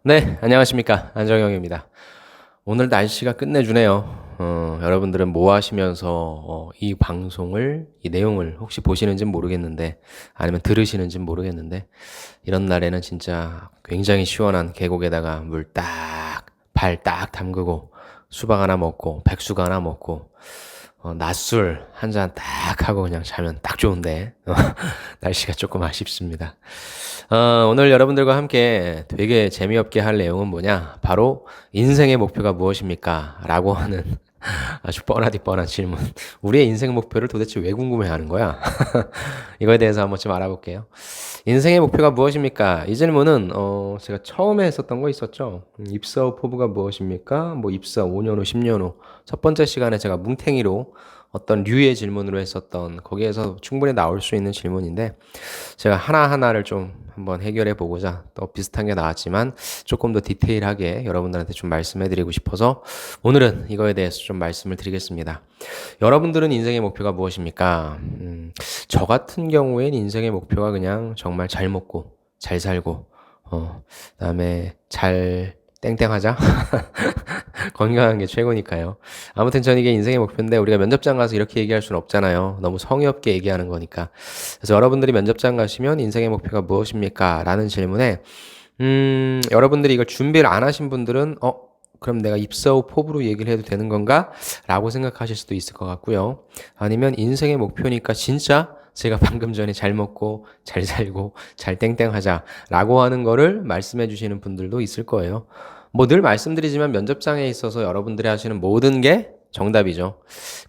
네, 안녕하십니까. 안정영입니다. 오늘 날씨가 끝내주네요. 여러분들은 뭐 하시면서 이 방송을, 이 내용을 혹시 보시는지는 모르겠는데, 아니면 들으시는지는 모르겠는데, 이런 날에는 진짜 굉장히 시원한 계곡에다가 물 딱, 발 딱 담그고, 수박 하나 먹고, 백숙 하나 먹고, 낮술 한 잔 딱 하고 그냥 자면 딱 좋은데, 날씨가 조금 아쉽습니다. 오늘 여러분들과 함께 되게 재미없게 할 내용은 뭐냐? 바로 인생의 목표가 무엇입니까? 라고 하는 아주 뻔하디 뻔한 질문. 우리의 인생 목표를 도대체 왜 궁금해 하는 거야? 이거에 대해서 한번 좀 알아볼게요. 인생의 목표가 무엇입니까? 이 질문은, 제가 처음에 했었던 거 있었죠? 입사 후 포부가 무엇입니까? 뭐 입사 5년 후, 10년 후. 첫 번째 시간에 제가 뭉탱이로 어떤 류의 질문으로 했었던 거기에서 충분히 나올 수 있는 질문인데 제가 하나하나를 좀 한번 해결해 보고자 또 비슷한 게 나왔지만 조금 더 디테일하게 여러분들한테 좀 말씀해 드리고 싶어서 오늘은 이거에 대해서 좀 말씀을 드리겠습니다. 여러분들은 인생의 목표가 무엇입니까? 저 같은 경우엔 인생의 목표가 그냥 정말 잘 먹고 잘 살고 그다음에 잘 땡땡하자. 건강한 게 최고니까요. 아무튼 전 이게 인생의 목표인데 우리가 면접장 가서 이렇게 얘기할 수는 없잖아요. 너무 성의 없게 얘기하는 거니까. 그래서 여러분들이 면접장 가시면 인생의 목표가 무엇입니까? 라는 질문에 여러분들이 이걸 준비를 안 하신 분들은 그럼 내가 입사 후 포부로 얘기를 해도 되는 건가? 라고 생각하실 수도 있을 것 같고요. 아니면 인생의 목표니까 진짜 제가 방금 전에 잘 먹고 잘 살고 잘 땡땡하자 라고 하는 거를 말씀해 주시는 분들도 있을 거예요. 뭐 늘 말씀드리지만 면접장에 있어서 여러분들이 하시는 모든 게 정답이죠.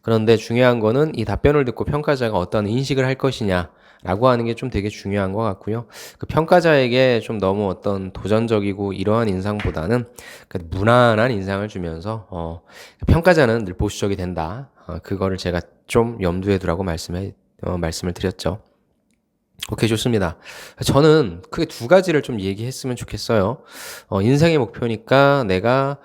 그런데 중요한 거는 이 답변을 듣고 평가자가 어떤 인식을 할 것이냐 라고 하는 게 좀 되게 중요한 것 같고요. 그 평가자에게 좀 너무 어떤 도전적이고 이러한 인상보다는 그 무난한 인상을 주면서 평가자는 늘 보수적이 된다. 그거를 제가 좀 염두에 두라고 말씀을 드렸죠. 오케이, 좋습니다. 저는 크게 두 가지를 좀 얘기했으면 좋겠어요. 인생의 목표니까 내가,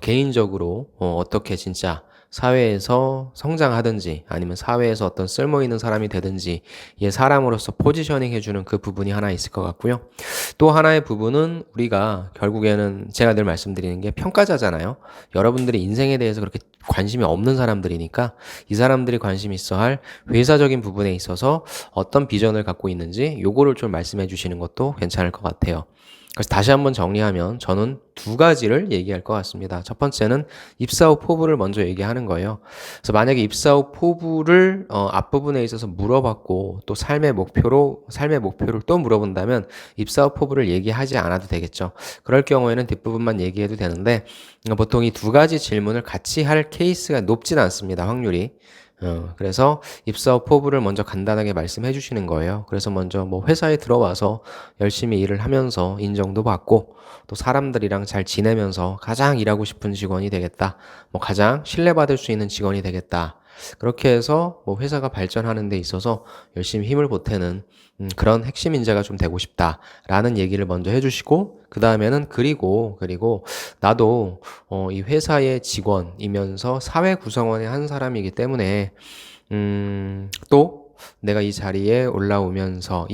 개인적으로, 어떻게 진짜 사회에서 성장하든지 아니면 사회에서 어떤 쓸모 있는 사람이 되든지 이 사람으로서 포지셔닝 해주는 그 부분이 하나 있을 것 같고요. 또 하나의 부분은 우리가 결국에는 제가 늘 말씀드리는 게 평가자잖아요. 여러분들이 인생에 대해서 그렇게 관심이 없는 사람들이니까 이 사람들이 관심 있어 할 회사적인 부분에 있어서 어떤 비전을 갖고 있는지 요거를 좀 말씀해 주시는 것도 괜찮을 것 같아요. 그래서 다시 한번 정리하면 저는 두 가지를 얘기할 것 같습니다. 첫 번째는 입사 후 포부를 먼저 얘기하는 거예요. 그래서 만약에 입사 후 포부를 앞부분에 있어서 물어봤고 또 삶의 목표를 또 물어본다면 입사 후 포부를 얘기하지 않아도 되겠죠. 그럴 경우에는 뒷부분만 얘기해도 되는데 보통 이 두 가지 질문을 같이 할 케이스가 높진 않습니다. 확률이. 그래서 입사 후 포부를 먼저 간단하게 말씀해 주시는 거예요. 그래서 먼저 뭐 회사에 들어와서 열심히 일을 하면서 인정도 받고 또 사람들이랑 잘 지내면서 가장 일하고 싶은 직원이 되겠다. 뭐 가장 신뢰받을 수 있는 직원이 되겠다. 그렇게 해서 뭐 회사가 발전하는 데 있어서 열심히 힘을 보태는 그런 핵심 인재가 좀 되고 싶다라는 얘기를 먼저 해주시고 그 다음에는 그리고 나도 이 회사의 직원이면서 사회 구성원의 한 사람이기 때문에 또 내가 이 자리에 올라오면서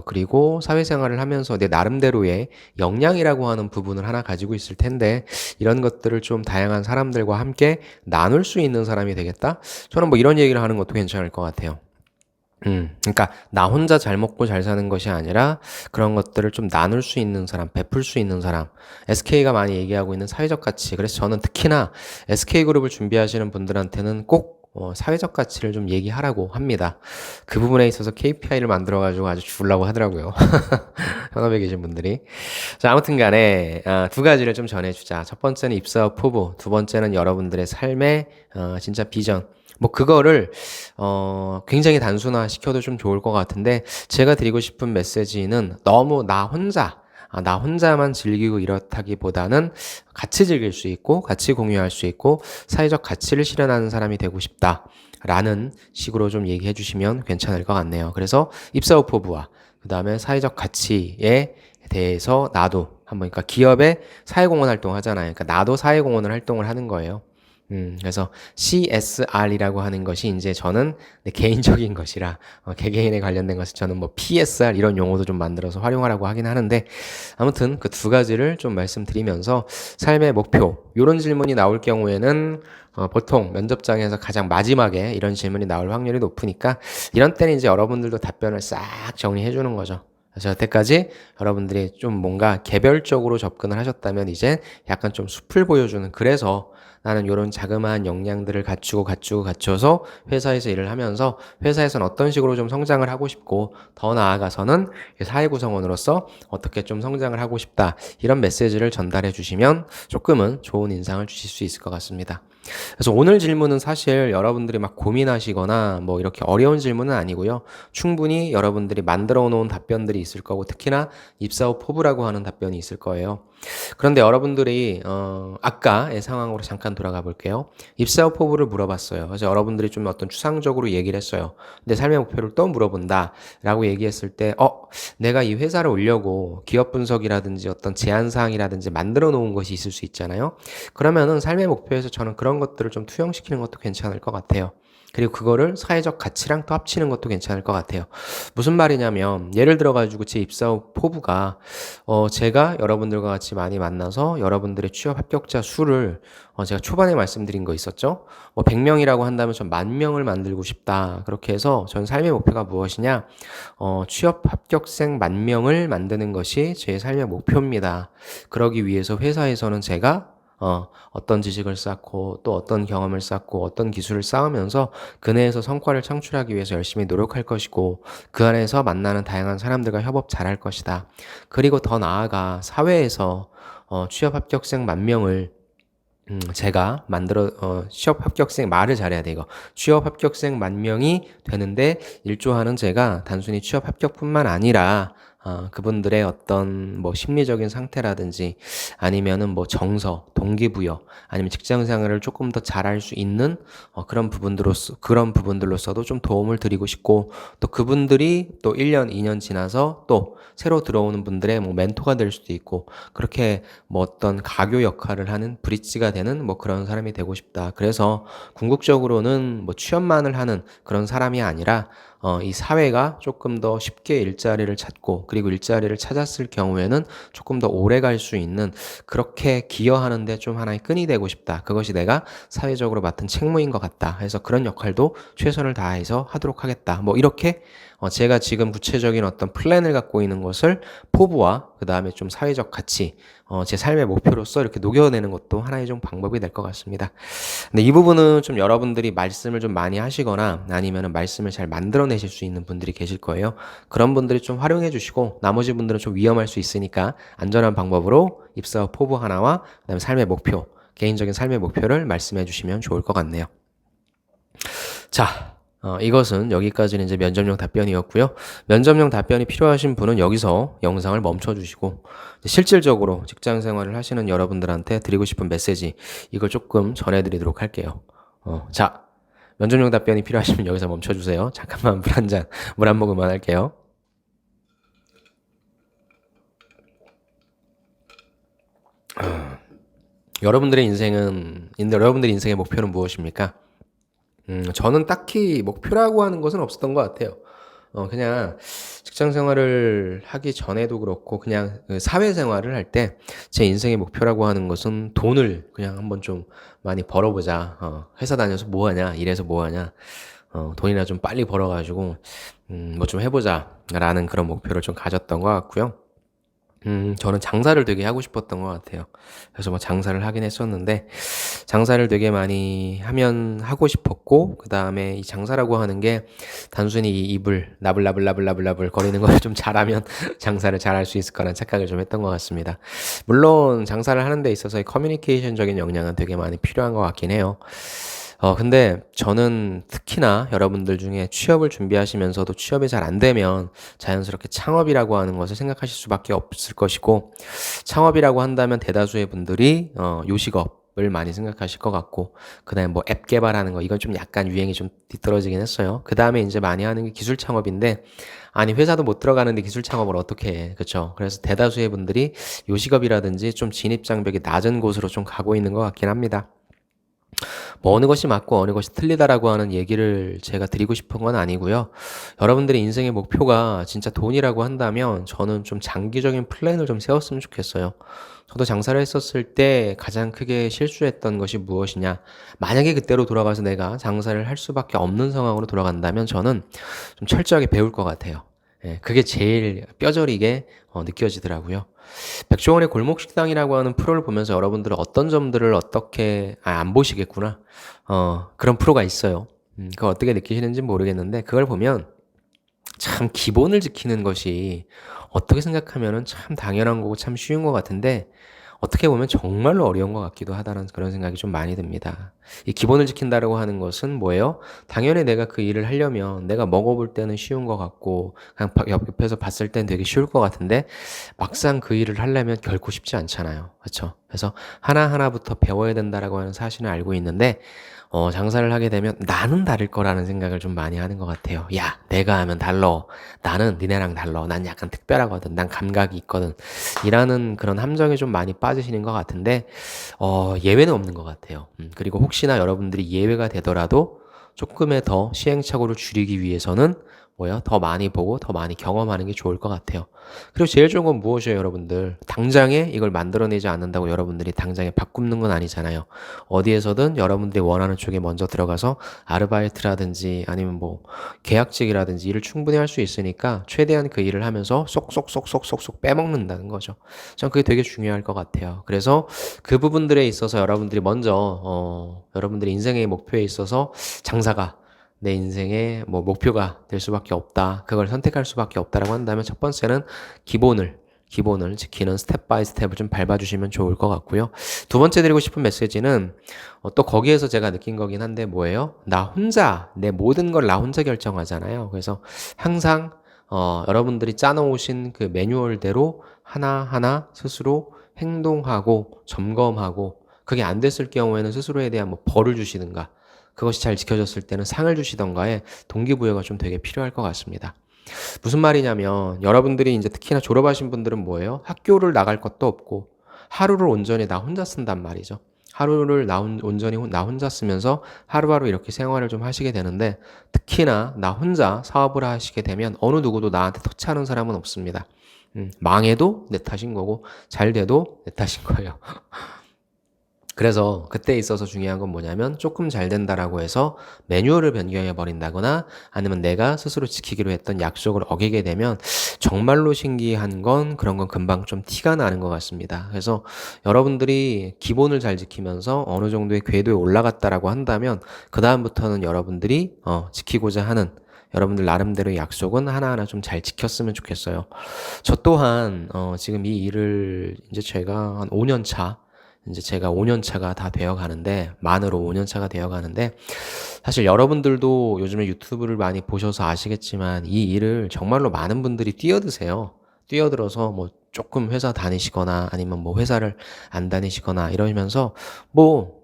그리고 사회생활을 하면서 내 나름대로의 역량이라고 하는 부분을 하나 가지고 있을 텐데 이런 것들을 좀 다양한 사람들과 함께 나눌 수 있는 사람이 되겠다? 저는 뭐 이런 얘기를 하는 것도 괜찮을 것 같아요. 그러니까 나 혼자 잘 먹고 잘 사는 것이 아니라 그런 것들을 좀 나눌 수 있는 사람, 베풀 수 있는 사람. SK가 많이 얘기하고 있는 사회적 가치. 그래서 저는 특히나 SK그룹을 준비하시는 분들한테는 꼭 사회적 가치를 좀 얘기하라고 합니다. 그 부분에 있어서 KPI를 만들어가지고 아주 죽으려고 하더라고요. 현업에 계신 분들이. 자, 아무튼 간에 두 가지를 좀 전해주자. 첫 번째는 입사 후 포부, 두 번째는 여러분들의 삶의 진짜 비전. 뭐 그거를 굉장히 단순화 시켜도 좀 좋을 것 같은데 제가 드리고 싶은 메시지는 너무 나 혼자만 즐기고 이렇다기보다는 같이 즐길 수 있고 같이 공유할 수 있고 사회적 가치를 실현하는 사람이 되고 싶다라는 식으로 좀 얘기해 주시면 괜찮을 것 같네요. 그래서 입사 후 포부와 그 다음에 사회적 가치에 대해서 나도 한번 그러니까 기업에 사회공헌 활동 하잖아요. 그러니까 나도 사회공헌을 활동을 하는 거예요. 그래서 CSR이라고 하는 것이 이제 저는 개인적인 것이라 개개인에 관련된 것을 저는 뭐 PSR 이런 용어도 좀 만들어서 활용하라고 하긴 하는데 아무튼 그 두 가지를 좀 말씀드리면서 삶의 목표 이런 질문이 나올 경우에는 보통 면접장에서 가장 마지막에 이런 질문이 나올 확률이 높으니까 이런 때는 이제 여러분들도 답변을 싹 정리해 주는 거죠. 그래서 여태까지 여러분들이 좀 뭔가 개별적으로 접근을 하셨다면 이제 약간 좀 숲을 보여주는 그래서 나는 이런 자그마한 역량들을 갖춰서 회사에서 일을 하면서 회사에서는 어떤 식으로 좀 성장을 하고 싶고 더 나아가서는 사회 구성원으로서 어떻게 좀 성장을 하고 싶다 이런 메시지를 전달해 주시면 조금은 좋은 인상을 주실 수 있을 것 같습니다. 그래서 오늘 질문은 사실 여러분들이 막 고민하시거나 뭐 이렇게 어려운 질문은 아니고요. 충분히 여러분들이 만들어 놓은 답변들이 있을 거고 특히나 입사 후 포부라고 하는 답변이 있을 거예요. 그런데 여러분들이 아까의 상황으로 잠깐 돌아가 볼게요. 입사 후 포부를 물어봤어요. 그래서 여러분들이 좀 어떤 추상적으로 얘기를 했어요. 근데 삶의 목표를 또 물어본다라고 얘기했을 때 내가 이 회사를 오려고 기업 분석이라든지 어떤 제안 사항이라든지 만들어 놓은 것이 있을 수 있잖아요. 그러면은 삶의 목표에서 저는 그런 것들을 좀 투영시키는 것도 괜찮을 것 같아요. 그리고 그거를 사회적 가치랑 또 합치는 것도 괜찮을 것 같아요. 무슨 말이냐면 예를 들어가지고 제 입사 후 포부가 제가 여러분들과 같이 많이 만나서 여러분들의 취업 합격자 수를 제가 초반에 말씀드린 거 있었죠? 100명이라고 한다면 전 10,000명을 만들고 싶다. 그렇게 해서 전 삶의 목표가 무엇이냐? 취업 합격생 10,000명을 만드는 것이 제 삶의 목표입니다. 그러기 위해서 회사에서는 제가 어떤 지식을 쌓고 또 어떤 경험을 쌓고 어떤 기술을 쌓으면서 그 내에서 성과를 창출하기 위해서 열심히 노력할 것이고 그 안에서 만나는 다양한 사람들과 협업 잘할 것이다. 그리고 더 나아가 사회에서 취업 합격생 10,000명을 제가 취업 합격생 말을 잘해야 돼, 이거. 취업 합격생 10,000명이 되는데 일조하는 제가 단순히 취업 합격뿐만 아니라 그분들의 어떤 뭐 심리적인 상태라든지 아니면은 뭐 정서, 동기부여, 아니면 직장 생활을 조금 더 잘할 수 있는 그런 부분들로서도 좀 도움을 드리고 싶고 또 그분들이 또 1년, 2년 지나서 또 새로 들어오는 분들의 뭐 멘토가 될 수도 있고 그렇게 뭐 어떤 가교 역할을 하는 브릿지가 되는 뭐 그런 사람이 되고 싶다. 그래서 궁극적으로는 뭐 취업만을 하는 그런 사람이 아니라 이 사회가 조금 더 쉽게 일자리를 찾고 그리고 일자리를 찾았을 경우에는 조금 더 오래 갈 수 있는 그렇게 기여하는데 좀 하나의 끈이 되고 싶다. 그것이 내가 사회적으로 맡은 책무인 것 같다. 해서 그런 역할도 최선을 다해서 하도록 하겠다. 뭐 이렇게 제가 지금 구체적인 어떤 플랜을 갖고 있는 것을 포부와 그 다음에 좀 사회적 가치, 제 삶의 목표로서 이렇게 녹여내는 것도 하나의 좀 방법이 될 것 같습니다. 근데 이 부분은 좀 여러분들이 말씀을 좀 많이 하시거나 아니면은 말씀을 잘 만들어내실 수 있는 분들이 계실 거예요. 그런 분들이 좀 활용해 주시고 나머지 분들은 좀 위험할 수 있으니까 안전한 방법으로 입사 후 포부 하나와 그다음에 삶의 목표, 개인적인 삶의 목표를 말씀해 주시면 좋을 것 같네요. 자, 이것은 여기까지는 이제 면접용 답변이었고요. 면접용 답변이 필요하신 분은 여기서 영상을 멈춰 주시고 실질적으로 직장 생활을 하시는 여러분들한테 드리고 싶은 메시지 이걸 조금 전해드리도록 할게요. 자, 면접용 답변이 필요하시면 여기서 멈춰 주세요. 잠깐만 물 한 모금만 할게요. 여러분들의 인생의 목표는 무엇입니까? 저는 딱히 목표라고 하는 것은 없었던 것 같아요. 그냥 직장 생활을 하기 전에도 그렇고, 그냥 그 사회 생활을 할 때 제 인생의 목표라고 하는 것은 돈을 그냥 한번 좀 많이 벌어보자. 회사 다녀서 뭐 하냐, 일해서 뭐 하냐, 돈이나 좀 빨리 벌어가지고, 뭐 좀 해보자. 라는 그런 목표를 좀 가졌던 것 같고요. 저는 장사를 되게 하고 싶었던 것 같아요. 그래서 뭐 장사를 하긴 했었는데, 장사를 되게 많이 하고 싶었고, 그 다음에 이 장사라고 하는 게 단순히 이 입을 나불나불 거리는 걸 좀 잘하면 장사를 잘할 수 있을 거라는 착각을 좀 했던 것 같습니다. 물론 장사를 하는 데 있어서의 커뮤니케이션적인 역량은 되게 많이 필요한 것 같긴 해요. 근데 저는 특히나 여러분들 중에 취업을 준비하시면서도 취업이 잘 안 되면 자연스럽게 창업이라고 하는 것을 생각하실 수밖에 없을 것이고, 창업이라고 한다면 대다수의 분들이 요식업을 많이 생각하실 것 같고, 그 다음에 뭐 앱 개발하는 거, 이건 좀 약간 유행이 좀 뒤떨어지긴 했어요. 그 다음에 이제 많이 하는 게 기술 창업인데, 아니 회사도 못 들어가는데 기술 창업을 어떻게 해, 그쵸? 그래서 대다수의 분들이 요식업이라든지 좀 진입 장벽이 낮은 곳으로 좀 가고 있는 것 같긴 합니다. 뭐 어느 것이 맞고 어느 것이 틀리다라고 하는 얘기를 제가 드리고 싶은 건 아니고요. 여러분들의 인생의 목표가 진짜 돈이라고 한다면 저는 좀 장기적인 플랜을 좀 세웠으면 좋겠어요. 저도 장사를 했었을 때 가장 크게 실수했던 것이 무엇이냐. 만약에 그때로 돌아가서 내가 장사를 할 수밖에 없는 상황으로 돌아간다면 저는 좀 철저하게 배울 것 같아요. 예, 그게 제일 뼈저리게 느껴지더라고요. 백종원의 골목식당이라고 하는 프로를 보면서 여러분들은 어떤 점들을 어떻게, 안 보시겠구나. 그런 프로가 있어요. 그걸 어떻게 느끼시는지 모르겠는데, 그걸 보면 참 기본을 지키는 것이 어떻게 생각하면은 참 당연한 거고 참 쉬운 것 같은데, 어떻게 보면 정말로 어려운 것 같기도 하다는 그런 생각이 좀 많이 듭니다. 이 기본을 지킨다라고 하는 것은 뭐예요? 당연히 내가 그 일을 하려면 내가 먹어볼 때는 쉬운 것 같고 그냥 옆에서 봤을 땐 되게 쉬울 것 같은데 막상 그 일을 하려면 결코 쉽지 않잖아요. 그렇죠? 그래서 하나하나부터 배워야 된다라고 하는 사실을 알고 있는데 장사를 하게 되면 나는 다를 거라는 생각을 좀 많이 하는 것 같아요. 야, 내가 하면 달라. 나는 니네랑 달라. 난 약간 특별하거든. 난 감각이 있거든. 이라는 그런 함정에 좀 많이 빠지시는 것 같은데, 예외는 없는 것 같아요. 그리고 혹시나 여러분들이 예외가 되더라도 조금의 더 시행착오를 줄이기 위해서는 더 많이 보고 더 많이 경험하는 게 좋을 것 같아요. 그리고 제일 좋은 건 무엇이에요, 여러분들? 당장에 이걸 만들어내지 않는다고 여러분들이 당장에 바꾸는 건 아니잖아요. 어디에서든 여러분들이 원하는 쪽에 먼저 들어가서 아르바이트라든지 아니면 뭐 계약직이라든지 일을 충분히 할 수 있으니까 최대한 그 일을 하면서 쏙쏙쏙쏙쏙쏙 빼먹는다는 거죠. 전 그게 되게 중요할 것 같아요. 그래서 그 부분들에 있어서 여러분들이 먼저 여러분들의 인생의 목표에 있어서 장사가 내 인생의 뭐 목표가 될 수밖에 없다. 그걸 선택할 수밖에 없다라고 한다면 첫 번째는 기본을 지키는 스텝 바이 스텝을 좀 밟아주시면 좋을 것 같고요. 두 번째 드리고 싶은 메시지는 또 거기에서 제가 느낀 거긴 한데 뭐예요? 나 혼자 내 모든 걸 나 혼자 결정하잖아요. 그래서 항상 여러분들이 짜놓으신 그 매뉴얼대로 하나하나 스스로 행동하고 점검하고 그게 안 됐을 경우에는 스스로에 대한 뭐 벌을 주시든가 그것이 잘 지켜졌을 때는 상을 주시던가에 동기부여가 좀 되게 필요할 것 같습니다. 무슨 말이냐면 여러분들이 이제 특히나 졸업하신 분들은 뭐예요? 학교를 나갈 것도 없고 하루를 온전히 나 혼자 쓴단 말이죠. 하루를 온전히 나 혼자 쓰면서 하루하루 이렇게 생활을 좀 하시게 되는데 특히나 나 혼자 사업을 하시게 되면 어느 누구도 나한테 터치하는 사람은 없습니다. 망해도 내 탓인 거고 잘 돼도 내 탓인 거예요. 그래서 그때 있어서 중요한 건 뭐냐면 조금 잘 된다라고 해서 매뉴얼을 변경해 버린다거나 아니면 내가 스스로 지키기로 했던 약속을 어기게 되면 정말로 신기한 건 그런 건 금방 좀 티가 나는 것 같습니다. 그래서 여러분들이 기본을 잘 지키면서 어느 정도의 궤도에 올라갔다라고 한다면 그다음부터는 여러분들이 지키고자 하는 여러분들 나름대로의 약속은 하나하나 좀 잘 지켰으면 좋겠어요. 저 또한 지금 이 일을 이제 제가 한 5년 차 이제 제가 5년 차가 다 되어 가는데, 만으로 5년 차가 되어 가는데, 사실 여러분들도 요즘에 유튜브를 많이 보셔서 아시겠지만, 이 일을 정말로 많은 분들이 뛰어드세요. 뛰어들어서 뭐 조금 회사 다니시거나 아니면 뭐 회사를 안 다니시거나 이러면서 뭐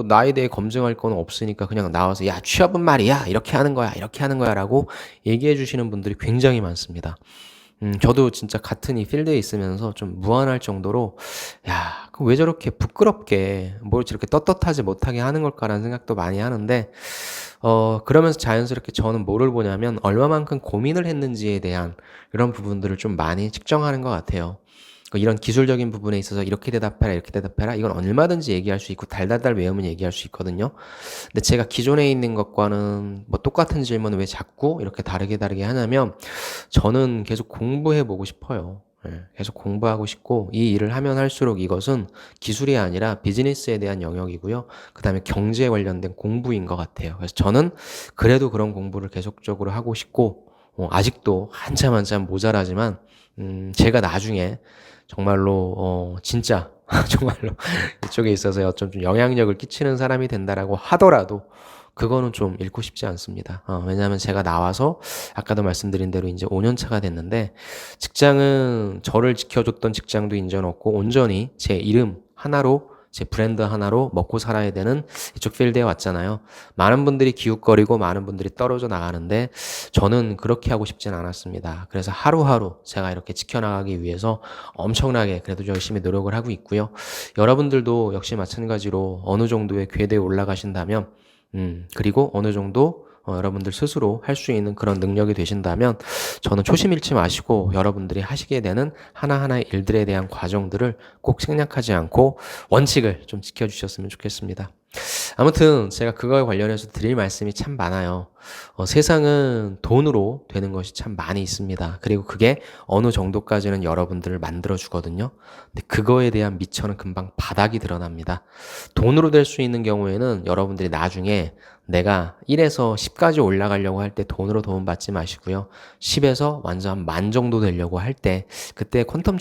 나에 대해 검증할 건 없으니까 그냥 나와서 야, 취업은 말이야. 이렇게 하는 거야. 이렇게 하는 거야. 라고 얘기해 주시는 분들이 굉장히 많습니다. 저도 진짜 같은 이 필드에 있으면서 좀 무안할 정도로, 야, 그 왜 저렇게 부끄럽게 뭘 저렇게 떳떳하지 못하게 하는 걸까라는 생각도 많이 하는데, 그러면서 자연스럽게 저는 뭐를 보냐면, 얼마만큼 고민을 했는지에 대한 이런 부분들을 좀 많이 측정하는 것 같아요. 이런 기술적인 부분에 있어서 이렇게 대답해라, 이렇게 대답해라, 이건 얼마든지 얘기할 수 있고, 달달달 외우면 얘기할 수 있거든요. 근데 제가 기존에 있는 것과는 뭐 똑같은 질문을 왜 자꾸 이렇게 다르게 하냐면, 저는 계속 공부해 보고 싶어요. 예, 계속 공부하고 싶고 이 일을 하면 할수록 이것은 기술이 아니라 비즈니스에 대한 영역이고요. 그다음에 경제에 관련된 공부인 것 같아요. 그래서 저는 그래도 그런 공부를 계속적으로 하고 싶고 아직도 한참 모자라지만 제가 나중에 정말로 진짜 정말로 이쪽에 있어서 좀 영향력을 끼치는 사람이 된다라고 하더라도 그거는 좀 잃고 싶지 않습니다. 왜냐하면 제가 나와서 아까도 말씀드린 대로 이제 5년 차가 됐는데 직장은 저를 지켜줬던 직장도 이제 없고 온전히 제 이름 하나로 제 브랜드 하나로 먹고 살아야 되는 이쪽 필드에 왔잖아요. 많은 분들이 기웃거리고 많은 분들이 떨어져 나가는데 저는 그렇게 하고 싶진 않았습니다. 그래서 하루하루 제가 이렇게 지켜나가기 위해서 엄청나게 그래도 열심히 노력을 하고 있고요. 여러분들도 역시 마찬가지로 어느 정도의 궤도에 올라가신다면 그리고 어느 정도 여러분들 스스로 할 수 있는 그런 능력이 되신다면 저는 초심 잃지 마시고 여러분들이 하시게 되는 하나하나의 일들에 대한 과정들을 꼭 생략하지 않고 원칙을 좀 지켜주셨으면 좋겠습니다. 아무튼 제가 그거에 관련해서 드릴 말씀이 참 많아요. 세상은 돈으로 되는 것이 참 많이 있습니다. 그리고 그게 어느 정도까지는 여러분들을 만들어 주거든요. 근데 그거에 대한 미천은 금방 바닥이 드러납니다. 돈으로 될 수 있는 경우에는 여러분들이 나중에 내가 1에서 10까지 올라가려고 할 때 돈으로 도움 받지 마시고요. 10에서 완전 만 정도 되려고 할 때 그때 퀀텀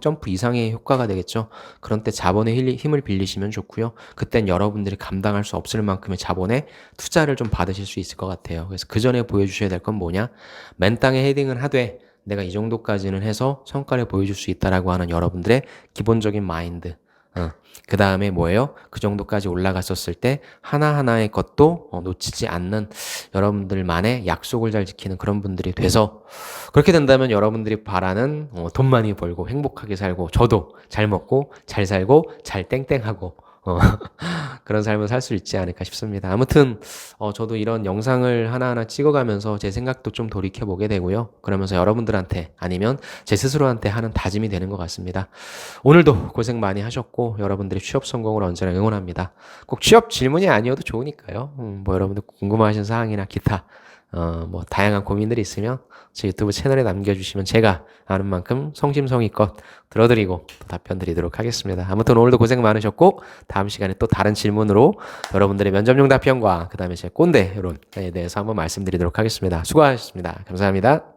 점프 이상의 효과가 되겠죠. 그런 때 자본의 힘을 빌리시면 좋고요. 그땐 여러분들이 감당할 수 없을 만큼의 자본에 투자를 좀 받으실 수 있을 것 같아요. 그래서 그 전에 보여주셔야 될 건 뭐냐? 맨 땅에 헤딩은 하되 내가 이 정도까지는 해서 성과를 보여줄 수 있다라고 하는 여러분들의 기본적인 마인드. 그 다음에 뭐예요? 그 정도까지 올라갔었을 때 하나하나의 것도 놓치지 않는 여러분들만의 약속을 잘 지키는 그런 분들이 돼서 그렇게 된다면 여러분들이 바라는 돈 많이 벌고 행복하게 살고 저도 잘 먹고 잘 살고 잘 땡땡하고 그런 삶을 살 수 있지 않을까 싶습니다. 아무튼 저도 이런 영상을 하나하나 찍어가면서 제 생각도 좀 돌이켜보게 되고요. 그러면서 여러분들한테 아니면 제 스스로한테 하는 다짐이 되는 것 같습니다. 오늘도 고생 많이 하셨고 여러분들의 취업 성공을 언제나 응원합니다. 꼭 취업 질문이 아니어도 좋으니까요. 뭐 여러분들 궁금하신 사항이나 기타 뭐 다양한 고민들이 있으면 제 유튜브 채널에 남겨주시면 제가 아는 만큼 성심성의껏 들어드리고 또 답변 드리도록 하겠습니다. 아무튼 오늘도 고생 많으셨고 다음 시간에 또 다른 질문으로 여러분들의 면접용 답변과 그 다음에 제 꼰대 이론에 대해서 한번 말씀드리도록 하겠습니다. 수고하셨습니다. 감사합니다.